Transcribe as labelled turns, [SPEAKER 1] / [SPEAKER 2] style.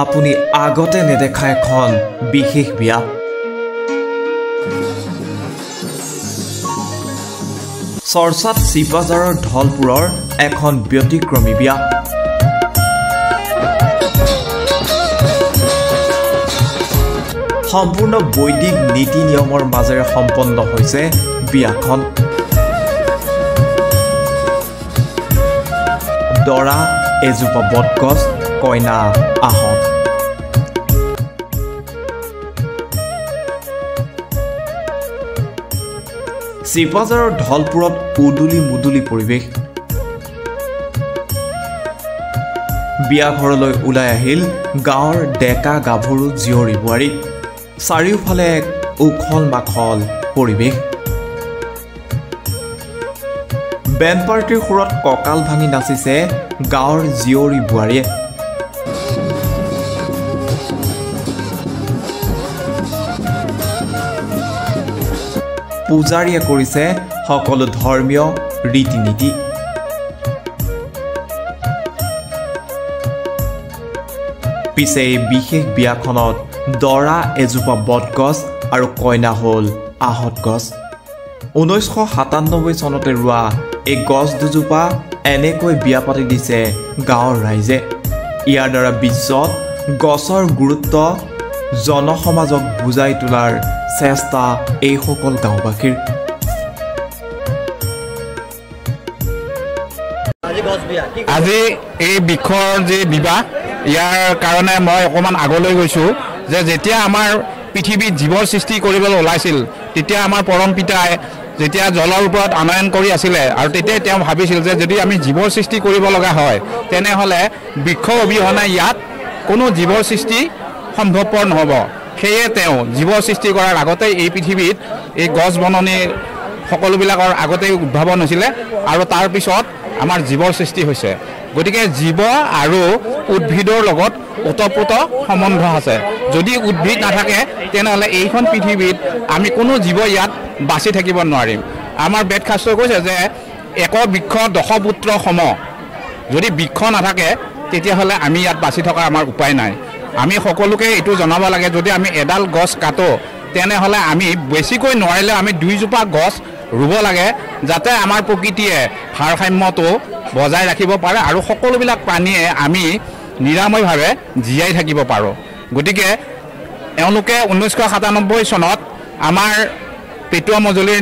[SPEAKER 1] আপুনি আগতে নেদেখা এখন বিশেষ বিয়া চৰ্চাত চিপাজাৰৰ ঢলপুৰৰ এখন ব্যতিক্ৰমী বিয়া সম্পূৰ্ণ বৈদিক নীতি নিয়মৰ মাজেৰে সম্পন্ন হৈছে বিয়াখন দৰা এজোপা বটগছ কইনা আহত চিপাজাৰৰ ঢলপুৰত উদুলি মুদুলি পৰিৱেশ বিয়া ঘৰলৈ ওলাই আহিল গাঁৱৰ ডেকা গাভৰু জীয়ৰী বোৱাৰী চাৰিওফালে এক উখল মাখল পৰিৱেশ বেণ্ড পাৰ্টিৰ সুৰত কঁকাল ভাঙি নাচিছে গাঁৱৰ জীয়ৰী বোৱাৰীয়ে পূজাৰীয়ে কৰিছে সকলো ধৰ্মীয় ৰীতি নীতি পিছে এই বিশেষ বিয়াখনত দৰা এজোপা বটগছ আৰু কইনা হ'ল আহত গছ 1997 চনতে ৰোৱা এই গছ দুজোপা এনেকৈ বিয়া পাতি দিছে গাঁৱৰ ৰাইজে ইয়াৰ দ্বাৰা বিশ্বত গছৰ গুৰুত্ব জনসমাজক বুজাই তোলাৰ চেষ্টা এই সকল গাঁওবাসীৰ
[SPEAKER 2] আজি এই বিক্ষৰ যে বিবাহ ইয়াৰ কাৰণে মই অকমান আগলৈ গৈছো যে যেতিয়া আমাৰ পৃথিৱীত জীৱৰ সৃষ্টি কৰিবলৈ ওলাইছিল তেতিয়া আমাৰ পৰম পিতাই যেতিয়া জলৰ ওপৰত আনয়ন কৰি আছিলে আৰু তেতিয়া তেওঁ ভাবিছিল যে যদি আমি জীৱৰ সৃষ্টি কৰিব লগা হয় তেনেহলে বৃক্ষ অবিহনে ইয়াত কোনো জীৱৰ সৃষ্টি সম্ভৱপৰ নহব সেয়ে তেওঁ জীৱৰ সৃষ্টি কৰাৰ আগতে এই পৃথিৱীত এই গছ বননি সকলোবিলাকৰ আগতে উদ্ভাৱন হৈছিলে আৰু তাৰ পিছত আমাৰ জীৱৰ সৃষ্টি হৈছে গতিকে জীৱ আৰু উদ্ভিদৰ লগত ওতঃপ্ৰোত সম্বন্ধ আছে যদি উদ্ভিদ নাথাকে তেনেহলে এইখন পৃথিৱীত আমি কোনো জীৱ ইয়াত বাচি থাকিব নোৱাৰিম আমাৰ বেদশাস্ত্ৰই কৈছে যে এক বৃক্ষ দশ পুত্ৰ সম যদি বৃক্ষ নাথাকে তেতিয়াহলে আমি ইয়াত বাচি থকা আমাৰ উপায় নাই আমি সকলোকে এইটো জনাব লাগে যদি আমি এডাল গছ কাটো তেনেহলে আমি বেছিকৈ নোৱাৰিলে আমি দুইজোপা গছ ৰুব লাগে যাতে আমাৰ প্ৰকৃতিয়ে ভাৰসাম্যটো বজাই ৰাখিব পাৰে আৰু সকলোবিলাক প্ৰাণীয়ে আমি নিৰাময়ভাৱে জীয়াই থাকিব পাৰোঁ গতিকে এওঁলোকে 1997 চনত আমাৰ পেটুৱা মজলিৰ